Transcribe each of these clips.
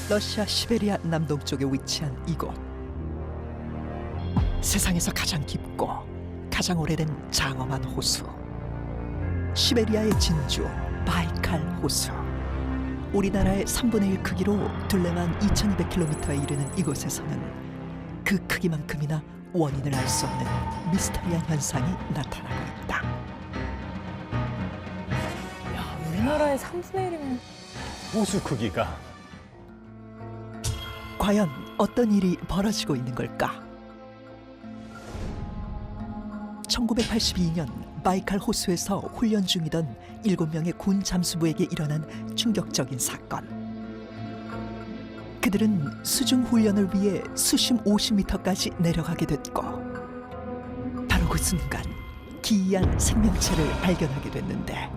러시아 시베리아 남동쪽에 위치한 이곳. 세상에서 가장 깊고 가장 오래된 장엄한 호수. 시베리아의 진주 바이칼 호수. 우리나라의 3분의 1 크기로 둘레만 2200km에 이르는 이곳에서는 그 크기만큼이나 원인을 알 수 없는 미스터리한 현상이 나타나고 있다. 우리나라의 3분의 1이면 호수 크기가. 과연 어떤 일이 벌어지고 있는 걸까? 1982년 바이칼 호수에서 훈련 중이던 7명의 군 잠수부에게 일어난 충격적인 사건. 그들은 수중 훈련을 위해 수심 50m까지 내려가게 됐고 바로 그 순간 기이한 생명체를 발견하게 됐는데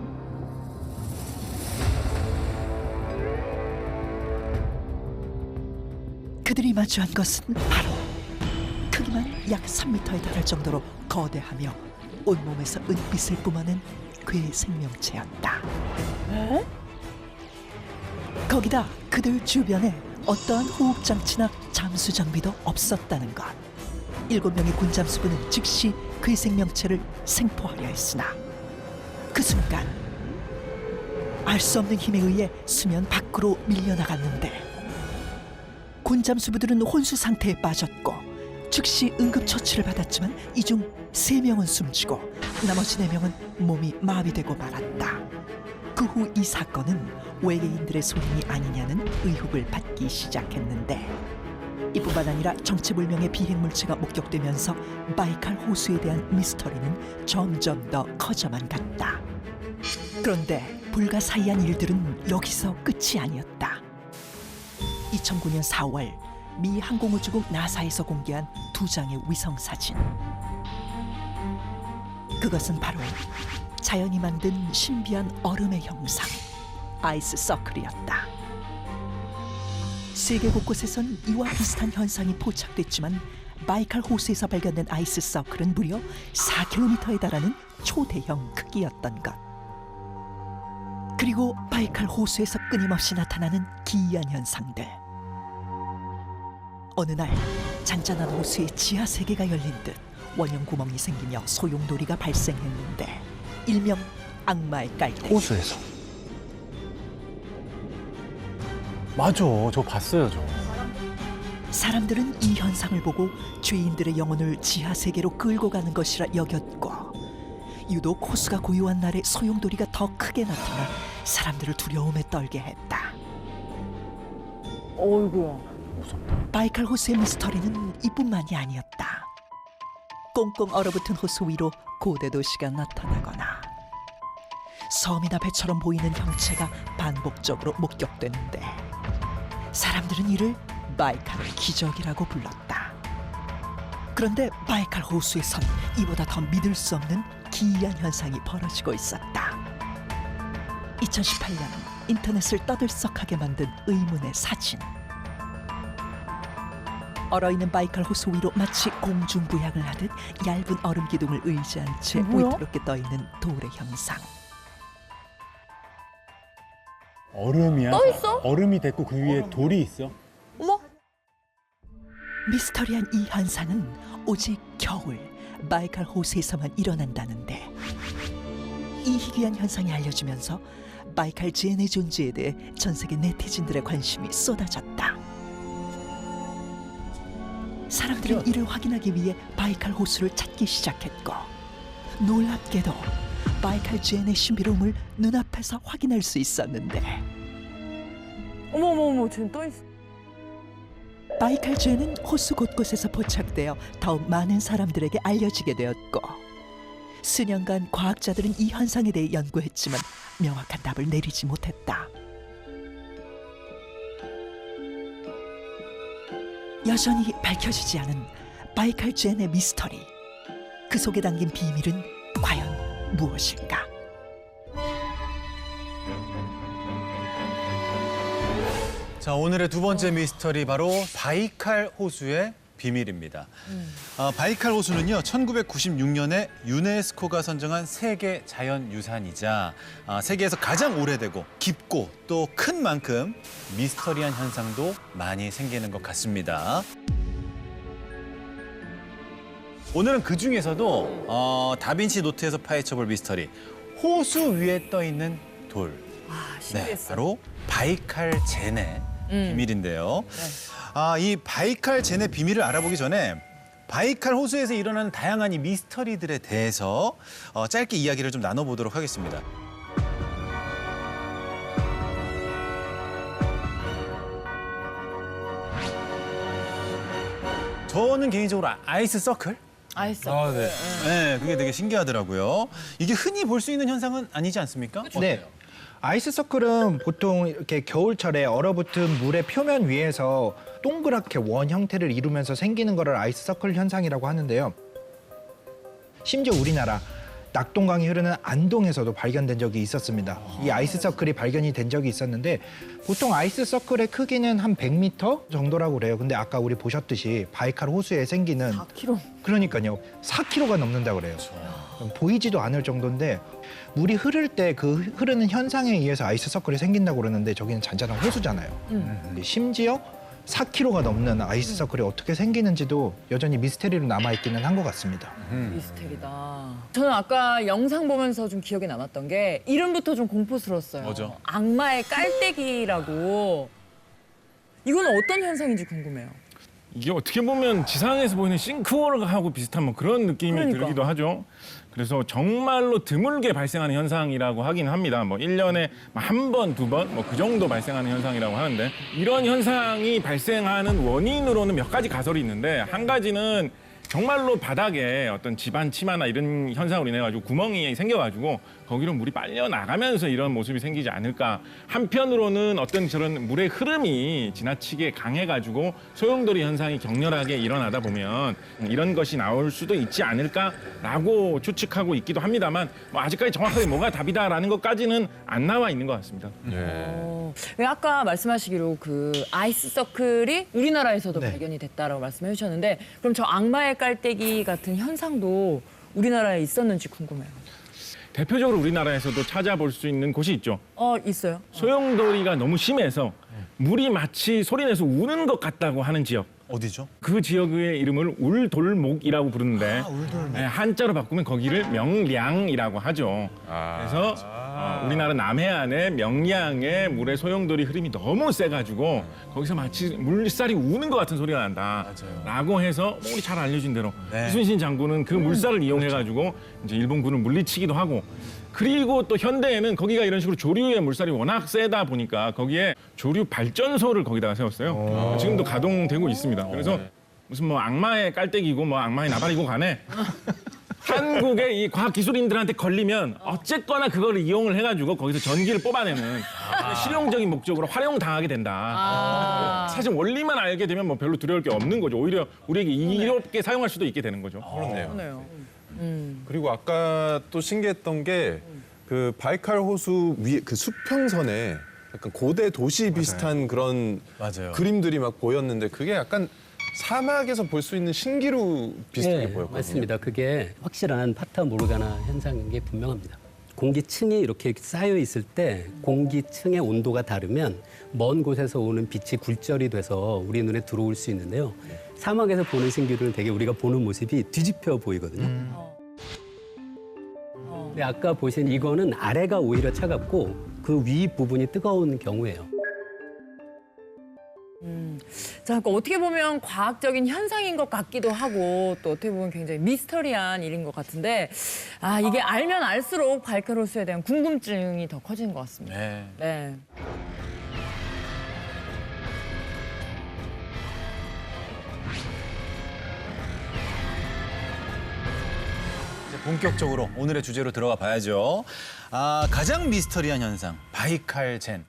그들이 마주한 것은 바로 크기만 약 3m에 달할 정도로 거대하며 온몸에서 은빛을 뿜어낸 괴 생명체였다. 에? 거기다 그들 주변에 어떠한 호흡장치나 잠수 장비도 없었다는 것. 7명의 군 잠수부는 즉시 그 생명체를 생포하려 했으나 그 순간 알 수 없는 힘에 의해 수면 밖으로 밀려나갔는데 군 잠수부들은 혼수 상태에 빠졌고 즉시 응급처치를 받았지만 이 중 3명은 숨지고 나머지 4명은 몸이 마비되고 말았다. 그 후 이 사건은 외계인들의 소행이 아니냐는 의혹을 받기 시작했는데 이뿐만 아니라 정체불명의 비행물체가 목격되면서 바이칼 호수에 대한 미스터리는 점점 더 커져만 갔다. 그런데 불가사의한 일들은 여기서 끝이 아니었다. 2009년 4월 미 항공우주국 나사에서 공개한 2장의 위성사진. 그것은 바로 자연이 만든 신비한 얼음의 형상, 아이스 서클이었다. 세계 곳곳에선 이와 비슷한 현상이 포착됐지만 바이칼 호수에서 발견된 아이스 서클은 무려 4km에 달하는 초대형 크기였던 것. 그리고 바이칼 호수에서 끊임없이 나타나는 기이한 현상들. 어느 날 잔잔한 호수에 지하 세계가 열린 듯 원형 구멍이 생기며 소용돌이가 발생했는데 일명 악마의 깔때기. 호수에서. 맞아, 저 봤어요, 저. 사람들은 이 현상을 보고 죄인들의 영혼을 지하 세계로 끌고 가는 것이라 여겼고 유독 호수가 고요한 날에 소용돌이가 더 크게 나타나 사람들을 두려움에 떨게 했다. 어이구야. 무섭다. 바이칼 호수의 미스터리는 이뿐만이 아니었다. 꽁꽁 얼어붙은 호수 위로 고대 도시가 나타나거나 섬이나 배처럼 보이는 형체가 반복적으로 목격되는데 사람들은 이를 바이칼 기적이라고 불렀다. 그런데 바이칼 호수에선 이보다 더 믿을 수 없는 기이한 현상이 벌어지고 있었다. 2018년 인터넷을 떠들썩하게 만든 의문의 사진. 얼어있는 바이칼 호수 위로 마치 공중부양을 하듯 얇은 얼음 기둥을 의지한 채 뭐야? 위태롭게 떠있는 돌의 형상. 얼음이야? 떠 있어? 얼음이 됐고 그 위에 돌이 있어? 어머? 미스터리한 이 현상은 오직 겨울 바이칼 호수에서만 일어난다는데 이 희귀한 현상이 알려지면서 바이칼 제네의 존재에 대해 전 세계 네티즌들의 관심이 쏟아졌다. 사람들은 이를 확인하기 위해 바이칼 호수를 찾기 시작했고 놀랍게도 바이칼 제네의 신비로움을 눈앞에서 확인할 수 있었는데 어머머머, 쟤 떠 있어. 바이칼 제는 호수 곳곳에서 포착되어 더욱 많은 사람들에게 알려지게 되었고 수년간 과학자들은 이 현상에 대해 연구했지만 명확한 답을 내리지 못했다. 여전히 밝혀지지 않은 바이칼 제네 미스터리. 그 속에 담긴 비밀은 과연 무엇일까? 자, 오늘의 두 번째 미스터리 바로 바이칼 호수의 비밀입니다. 바이칼 호수는요, 1996년에 유네스코가 선정한 세계 자연유산이자 세계에서 가장 오래되고 깊고 또 큰 만큼 미스터리한 현상도 많이 생기는 것 같습니다. 오늘은 그 중에서도 다빈치 노트에서 파헤쳐볼 미스터리, 호수 위에 떠 있는 돌. 아, 네, 신기했어. 바로 바이칼 젠의 비밀인데요. 이 바이칼 젠의 비밀을 알아보기 전에 바이칼 호수에서 일어나는 다양한 이 미스터리들에 대해서 짧게 이야기를 좀 나눠보도록 하겠습니다. 저는 개인적으로 아이스 서클? 아이스. 네. 네, 그게 되게 신기하더라고요. 이게 흔히 볼 수 있는 현상은 아니지 않습니까? 네. 아이스 서클은 보통 이렇게 겨울철에 얼어붙은 물의 표면 위에서 동그랗게 원 형태를 이루면서 생기는 거를 아이스 서클 현상이라고 하는데요. 심지어 우리나라 낙동강이 흐르는 안동에서도 발견된 적이 있었습니다. 이 아이스 서클이 발견이 된 적이 있었는데 보통 아이스 서클의 크기는 한 100m 정도라고 그래요. 근데 아까 우리 보셨듯이 바이칼 호수에 생기는 4kg. 그러니까요. 4kg가 넘는다고 그래요. 보이지도 않을 정도인데 물이 흐를 때 그 흐르는 현상에 의해서 아이스 서클이 생긴다고 그러는데 저기는 잔잔한 호수잖아요. 근데 심지어 4kg가 넘는 아이스 서클이 어떻게 생기는지도 여전히 미스테리로 남아있기는 한 것 같습니다. 미스테리다. 저는 아까 영상 보면서 좀 기억에 남았던 게 이름부터 좀 공포스러웠어요. 뭐죠? 악마의 깔때기라고. 이건 어떤 현상인지 궁금해요. 이게 어떻게 보면 지상에서 보이는 싱크홀하고 비슷한 뭐 그런 느낌이 그러니까. 들기도 하죠. 그래서 정말로 드물게 발생하는 현상이라고 하긴 합니다. 뭐 1년에 한 번, 두 번, 뭐 그 정도 발생하는 현상이라고 하는데 이런 현상이 발생하는 원인으로는 몇 가지 가설이 있는데 한 가지는 정말로 바닥에 어떤 집안 치마나 이런 현상으로 인해 가지고 구멍이 생겨가지고 거기로 물이 빨려 나가면서 이런 모습이 생기지 않을까. 한편으로는 어떤 저런 물의 흐름이 지나치게 강해가지고 소용돌이 현상이 격렬하게 일어나다 보면 이런 것이 나올 수도 있지 않을까라고 추측하고 있기도 합니다만 뭐 아직까지 정확하게 뭐가 답이다라는 것까지는 안 나와 있는 것 같습니다. 왜 아까 말씀하시기로 그 아이스 서클이 우리나라에서도 네. 발견이 됐다라고 말씀해 주셨는데 그럼 저 악마의 깔때기 같은 현상도 우리나라에 있었는지 궁금해요. 대표적으로 우리나라에서도 찾아볼 수 있는 곳이 있죠. 있어요. 소용돌이가 너무 심해서 물이 마치 소리내서 우는 것 같다고 하는 지역. 어디죠? 그 지역의 이름을 울돌목이라고 부르는데 네, 한자로 바꾸면 거기를 명량이라고 하죠. 그래서 우리나라 남해안의 명량의 물의 소용돌이 흐름이 너무 세가지고 거기서 마치 물살이 우는 것 같은 소리가 난다라고 해서 우리 잘 알려진 대로 네. 이순신 장군은 그 물살을 이용해가지고 이제 일본군을 물리치기도 하고 그리고 또 현대에는 거기가 이런 식으로 조류의 물살이 워낙 세다 보니까 거기에 조류 발전소를 거기다가 세웠어요. 지금도 가동되고 있습니다. 그래서 무슨 뭐 악마의 깔때기고 뭐 악마의 나발이고 간에 한국의 이 과학기술인들한테 걸리면 어쨌거나 그걸 이용을 해가지고 거기서 전기를 뽑아내는 실용적인 목적으로 활용당하게 된다. 사실 원리만 알게 되면 뭐 별로 두려울 게 없는 거죠. 오히려 우리에게 이롭게 사용할 수도 있게 되는 거죠. 그러네요. 그리고 아까 또 신기했던 게 그 바이칼 호수 위에 그 수평선에 약간 고대 도시 비슷한 그런 맞아요. 그림들이 막 보였는데 그게 약간 사막에서 볼 수 있는 신기루 비슷하게 보였거든요. 맞습니다. 그게 확실한 파타 모르가나 현상인 게 분명합니다. 공기층이 이렇게 쌓여 있을 때 공기층의 온도가 다르면 먼 곳에서 오는 빛이 굴절이 돼서 우리 눈에 들어올 수 있는데요. 사막에서 보는 신기루는 되게 우리가 보는 모습이 뒤집혀 보이거든요. 근데 아까 보신 이거는 아래가 오히려 차갑고 그 위 부분이 뜨거운 경우예요. 자, 그러니까 어떻게 보면 과학적인 현상인 것 같기도 하고 또 어떻게 보면 굉장히 미스터리한 일인 것 같은데 이게 알면 알수록 바이칼 호수에 대한 궁금증이 더 커지는 것 같습니다. 네. 네. 이제 본격적으로 오늘의 주제로 들어가 봐야죠. 가장 미스터리한 현상, 바이칼 젠.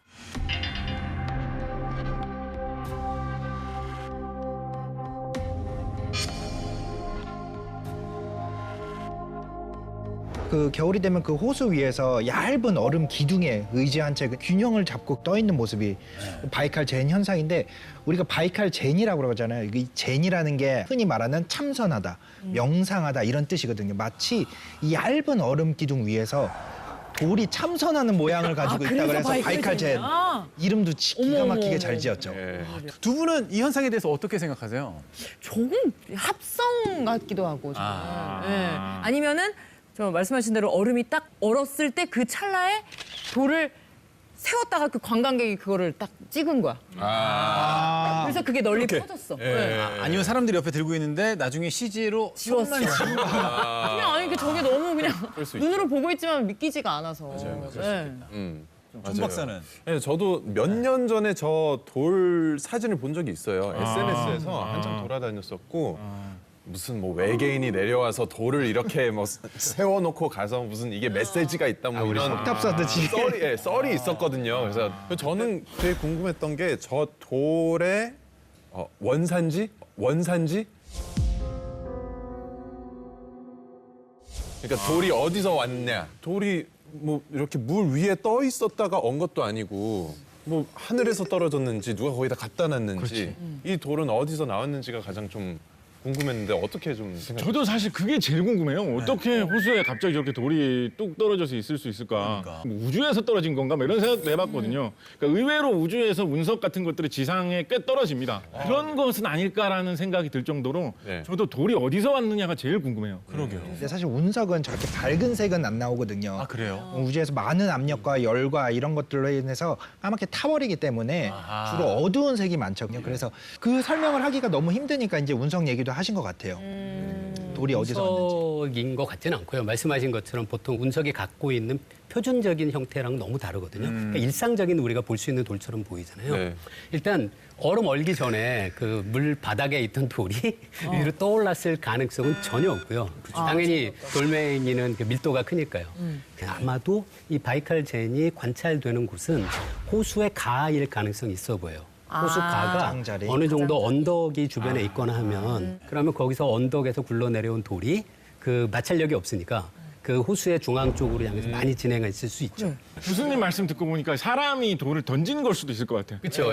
그 겨울이 되면 그 호수 위에서 얇은 얼음 기둥에 의지한 채 균형을 잡고 떠 있는 모습이 바이칼 젠 현상인데 우리가 바이칼 젠이라고 그러잖아요. 이 젠이라는 게 흔히 말하는 참선하다, 명상하다 이런 뜻이거든요. 마치 이 얇은 얼음 기둥 위에서 돌이 참선하는 모양을 가지고 있다 그래서 바이칼 젠 이름도 기가 막히게 잘 지었죠. 두 분은 이 현상에 대해서 어떻게 생각하세요? 조금 합성 같기도 하고. 네. 아니면은 저 말씀하신 대로 얼음이 딱 얼었을 때 그 찰나에 돌을 세웠다가 그 관광객이 그거를 딱 찍은 거야. 그래서 그게 널리 퍼졌어. 네. 아니면 사람들이 옆에 들고 있는데 나중에 CG로 지웠어. 그냥 아니 그 저게 너무 그냥 눈으로 보고 있지만 믿기지가 않아서. 네. 정 박사는 네, 저도 몇 년 전에 저 돌 사진을 본 적이 있어요. SNS에서 한참 돌아다녔었고 무슨 뭐 외계인이 내려와서 돌을 이렇게 뭐 세워놓고 가서 무슨 이게 메시지가 있다 뭐 우리 이런 석탑 써듯이. 썰이 있었거든요. 그래서 저는 되게 궁금했던 게 저 돌의 원산지? 그러니까 돌이 어디서 왔냐? 돌이 뭐 이렇게 물 위에 떠 있었다가 온 것도 아니고 뭐 하늘에서 떨어졌는지 누가 거기다 갖다 놨는지 이 돌은 어디서 나왔는지가 가장 좀 궁금했는데 어떻게 좀 생각해요? 저도 사실 그게 제일 궁금해요. 어떻게 호수에 갑자기 저렇게 돌이 뚝 떨어져서 있을 수 있을까? 뭐 우주에서 떨어진 건가? 뭐 이런 생각도 해봤거든요. 그러니까 의외로 우주에서 운석 같은 것들이 지상에 꽤 떨어집니다. 그런 것은 아닐까라는 생각이 들 정도로 네. 저도 돌이 어디서 왔느냐가 제일 궁금해요. 그러게요. 근데 사실 운석은 저렇게 밝은 색은 안 나오거든요. 아 그래요? 우주에서 많은 압력과 열과 이런 것들로 인해서 까맣게 타버리기 때문에 주로 어두운 색이 많거든요. 그래서 그 설명을 하기가 너무 힘드니까 이제 운석 얘기도 하신 것 같아요. 돌이 어디서 왔는지. 운석인 것 같지는 않고요. 말씀하신 것처럼 보통 운석이 갖고 있는 표준적인 형태랑 너무 다르거든요. 그러니까 일상적인 우리가 볼 수 있는 돌처럼 보이잖아요. 네. 일단 얼음 얼기 전에 그 물 바닥에 있던 돌이 위로 떠올랐을 가능성은 전혀 없고요. 당연히 돌멩이는 그 밀도가 크니까요. 아마도 이 바이칼 젠이 관찰되는 곳은 호수의 가일 가능성이 있어 보여요. 호수 가가 가장자리. 어느 정도 언덕이 주변에 있거나 하면 그러면 거기서 언덕에서 굴러내려온 돌이 그 마찰력이 없으니까 그 호수의 중앙 쪽으로 향해서 많이 진행했을 수 있죠. 교수님 말씀 듣고 보니까 사람이 돌을 던지는 걸 수도 있을 것 같아요. 그렇죠.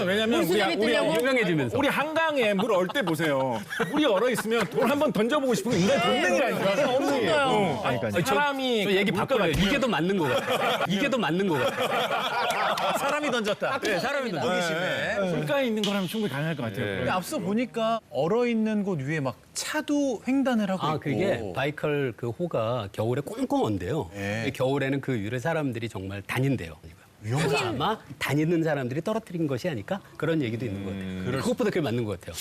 왜냐면 유명해지면서. 우리 한강에 물 얼 때 보세요. 물이 얼어 있으면 돌 한번 던져보고 싶은 인간 본능이라니까. 없어요. 아니, 사람이 저 얘기 바꿔요. 이게 더 맞는 것 같아요. 이게 더 맞는 것 같아요. 사람이 던졌다. 네, 사람이 던졌다. 호기심에. 물가에 있는 거라면 충분히 가능할 것 같아요. 근데 앞서 보니까 얼어 있는 곳 위에 막 차도 횡단을 하고 있고. 그게 바이칼 그 호가 겨울에 꽁꽁한데요. 네. 겨울에는 그 위를 사람들이 정말 다닌대요. 그래서 아마 다니는 사람들이 떨어뜨린 것이 아닐까? 그런 얘기도 있는 것 같아요. 그것보다 그게 맞는 것 같아요.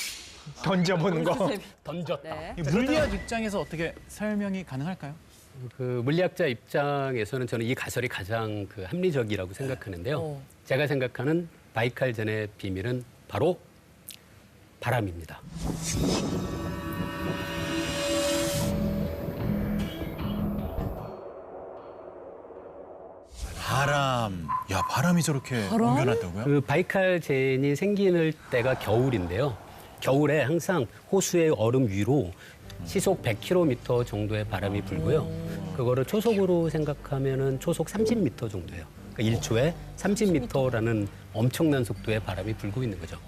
던져보는 거. 던졌다. 이 물리학 입장에서 어떻게 설명이 가능할까요? 그 물리학자 입장에서는 저는 이 가설이 가장 그 합리적이라고 생각하는데요. 제가 생각하는 바이칼 젠의 비밀은 바로 바람입니다. 바람. 야, 바람이 저렇게 옮겨놨다고요? 그 바이칼 젠이 생기는 때가 겨울인데요. 겨울에 항상 호수의 얼음 위로 시속 100km 정도의 바람이 불고요. 그거를 초속으로 생각하면은 초속 30m 정도예요. 그러니까 1초에 30m라는 엄청난 속도의 바람이 불고 있는 거죠.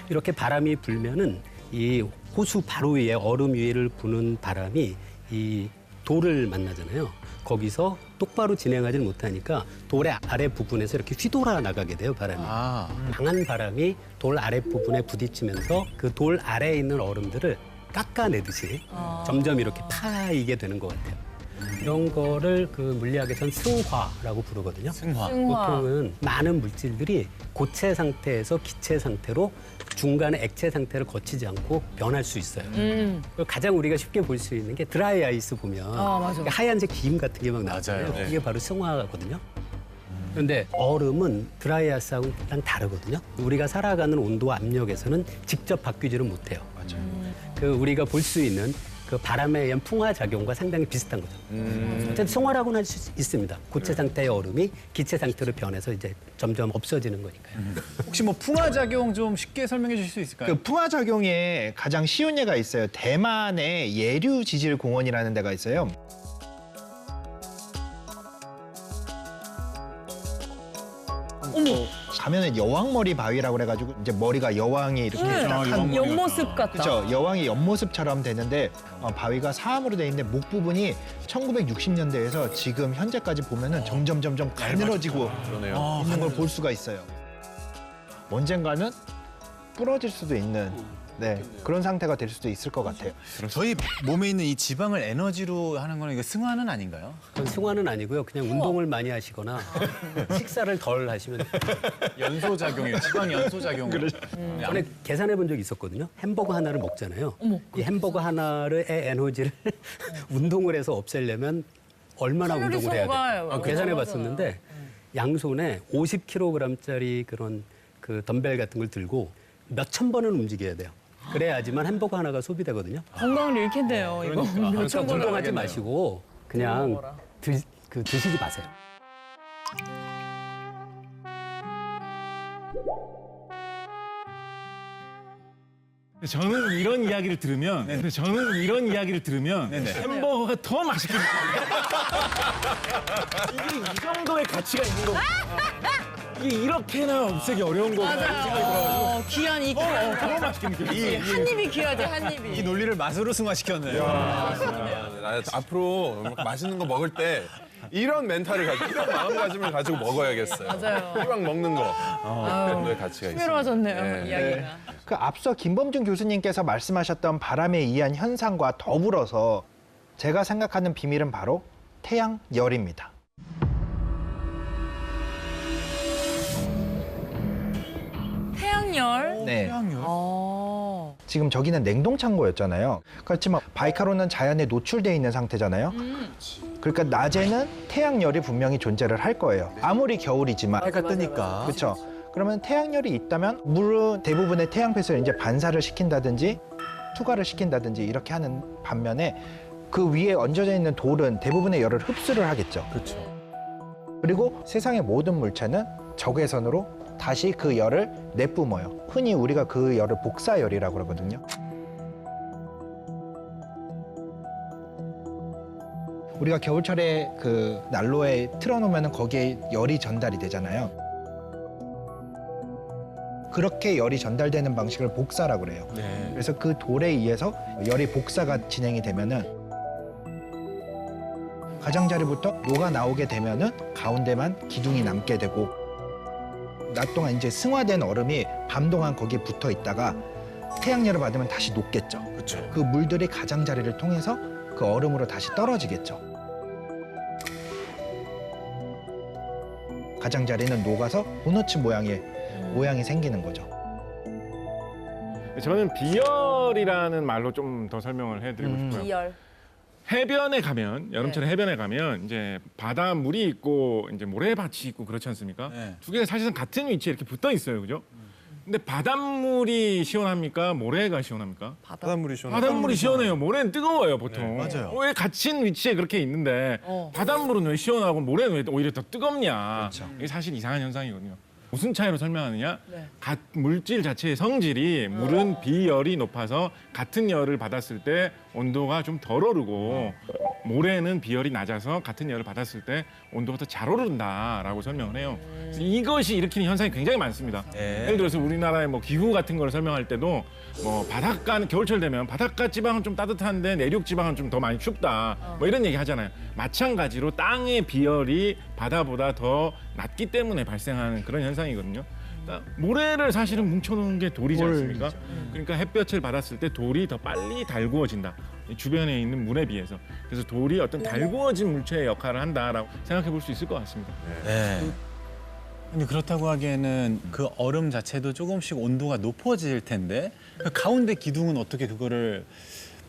이렇게 바람이 불면은 이 호수 바로 위에 얼음 위를 부는 바람이 이 돌을 만나잖아요. 거기서 똑바로 진행하지 못하니까 돌의 아래 부분에서 이렇게 휘돌아 나가게 돼요, 바람이. 강한 바람이 돌 아래 부분에 부딪히면서 그 돌 아래에 있는 얼음들을 깎아내듯이 점점 이렇게 파이게 되는 것 같아요. 이런 거를 그 물리학에서는 승화라고 부르거든요. 승화. 보통은 많은 물질들이 고체 상태에서 기체 상태로 중간에 액체 상태를 거치지 않고 변할 수 있어요. 가장 우리가 쉽게 볼 수 있는 게 드라이 아이스 보면 맞아. 하얀색 기임 같은 게 막 나잖아요. 맞아요. 그게 바로 승화거든요. 그런데 얼음은 드라이 아이스하고는 다르거든요. 우리가 살아가는 온도 압력에서는 직접 바뀌지를 못해요. 그 우리가 볼 수 있는 그 바람에 의한 풍화 작용과 상당히 비슷한 거죠. 어쨌든 승화라고는 할 수 있습니다. 고체 상태의 얼음이 기체 상태로 변해서 이제 점점 없어지는 거니까요. 혹시 뭐 풍화작용 좀 쉽게 설명해 주실 수 있을까요? 그 풍화작용에 가장 쉬운 예가 있어요. 대만의 예류 지질 공원이라는 데가 있어요. 가면은 여왕머리 바위라고 그래가지고 이제 머리가 여왕이 이렇게 딱 한 옆모습 같다. 그렇죠. 여왕의 옆모습처럼 되는데 바위가 사암으로 돼 있는데 목 부분이 1960년대에서 지금 현재까지 보면은 점점 가늘어지고 그러네요. 있는 걸 볼 수가 있어요. 언젠가는 부러질 수도 있는 그런 상태가 될 수도 있을 것 같아요. 저희 몸에 있는 이 지방을 에너지로 하는 거는 이거 승화는 아닌가요? 그건 승화는 아니고요. 그냥 운동을 많이 하시거나 식사를 덜 하시면 연소작용이에요. 지방 연소작용. 전에 계산해 본 적이 있었거든요. 햄버거 하나를 먹잖아요. 이 햄버거 하나의 에너지를 운동을 해서 없애려면 얼마나 칼로리 운동을 해야 소모가 돼요? 계산해 봤었는데 양손에 50kg짜리 그런 그 덤벨 같은 걸 들고 몇천 번은 움직여야 돼요. 그래야지만 햄버거 하나가 소비되거든요. 건강을 잃겠네요. 이거 그러니까 몇천 번 운동하지 마시고 그냥 드시지 마세요. 저는 이런 이야기를 들으면 햄버거가 더 맛있게 이게 이 정도의 가치가 있는 거구나. 이게 이렇게나 없애기 어려운 거구나. 맞아요. 귀한 이 더 맛있게 느껴져요. 한 입이 귀하지 한 이 입이. 논리를 맛으로 승화시켰네요. 나 앞으로 맛있는 거 먹을 때 이런 멘탈을 가지고 이런 마음가짐을 가지고 먹어야겠어요. 맞아요. 이왕 먹는 거 정도의 가치가 있어요. 흥미로워졌네요 네. 이야기가. 그 앞서 김범준 교수님께서 말씀하셨던 바람에 의한 현상과 더불어서 제가 생각하는 비밀은 바로 태양열입니다. 태양열. 네. 지금 저기는 냉동 창고였잖아요. 그렇지만 바이카로는 자연에 노출돼 있는 상태잖아요. 그러니까 낮에는 태양열이 분명히 존재를 할 거예요. 아무리 겨울이지만. 해가 뜨니까. 그렇죠. 그러면 태양열이 있다면 물은 대부분의 태양빛을 이제 반사를 시킨다든지 투과를 시킨다든지 이렇게 하는 반면에 그 위에 얹어져 있는 돌은 대부분의 열을 흡수를 하겠죠. 그렇죠. 그리고 세상의 모든 물체는 적외선으로 다시 그 열을 내뿜어요. 흔히 우리가 그 열을 복사열이라고 그러거든요. 우리가 겨울철에 그 난로에 틀어놓으면 거기에 열이 전달이 되잖아요. 그렇게 열이 전달되는 방식을 복사라고 그래요. 네. 그래서 그 돌에 의해서 열이 복사가 진행이 되면은 가장자리부터 녹아 나오게 되면은 가운데만 기둥이 남게 되고 낮 동안 이제 승화된 얼음이 밤 동안 거기에 붙어 있다가 태양열을 받으면 다시 녹겠죠. 그렇죠. 그 물들이 가장자리를 통해서 그 얼음으로 다시 떨어지겠죠. 가장자리는 녹아서 도너츠 모양이 생기는 거죠. 저는 비열이라는 말로 좀 더 설명을 해드리고 싶어요. 비열. 해변에 가면 여름철에 해변에 가면 이제 바닷물이 있고 이제 모래밭이 있고 그렇지 않습니까? 네. 두 개가 사실상 같은 위치에 이렇게 붙어 있어요, 그죠? 근데 바닷물이 시원합니까? 모래가 시원합니까? 바닷물이 시원해요. 바닷물이 시원해요. 모래는 뜨거워요, 보통. 네, 맞아요. 왜 갇힌 위치에 그렇게 있는데 바닷물은 왜 시원하고 모래는 왜 오히려 더 뜨겁냐? 이게 사실 이상한 현상이거든요. 무슨 차이로 설명하느냐? 물질 자체의 성질이 물은 비열이 높아서 같은 열을 받았을 때 온도가 좀 덜 오르고 모래는 비열이 낮아서 같은 열을 받았을 때 온도가 더 잘 오른다라고 설명을 해요. 그래서 이것이 일으키는 현상이 굉장히 많습니다. 네. 예를 들어서 우리나라의 뭐 기후 같은 걸 설명할 때도 뭐 바닷가는 겨울철 되면 바닷가 지방은 좀 따뜻한데 내륙 지방은 좀 더 많이 춥다. 뭐 이런 얘기 하잖아요. 마찬가지로 땅의 비열이 바다보다 더 낮기 때문에 발생하는 그런 현상이거든요. 그러니까 모래를 사실은 뭉쳐놓은 게 돌이지 않습니까? 그러니까 햇볕을 받았을 때 돌이 더 빨리 달구어진다. 이 주변에 있는 물에 비해서. 그래서 돌이 어떤 달구어진 물체의 역할을 한다라고 생각해 볼 수 있을 것 같습니다. 네. 근데 그렇다고 하기에는 그 얼음 자체도 조금씩 온도가 높아질 텐데 그 가운데 기둥은 어떻게 그거를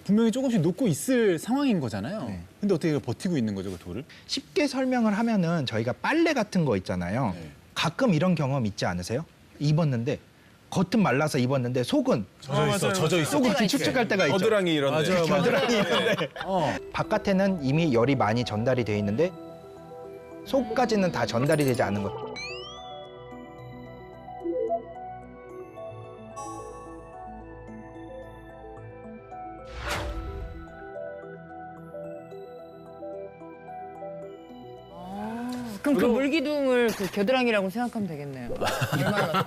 분명히 조금씩 녹고 있을 상황인 거잖아요. 근데 어떻게 이걸 버티고 있는 거죠, 그 돌을? 쉽게 설명을 하면은 저희가 빨래 같은 거 있잖아요. 가끔 이런 경험 있지 않으세요? 입었는데 겉은 말라서 입었는데 속은 젖어 있어. 속은 이렇게 축축할 때가 있죠. 겨드랑이 이런 데. 맞아요. 겨드랑이 있는데 바깥에는 이미 열이 많이 전달이 돼 있는데 속까지는 다 전달이 되지 않은 것. 그럼 그 물기둥을 그 겨드랑이라고 생각하면 되겠네요. 얼마나?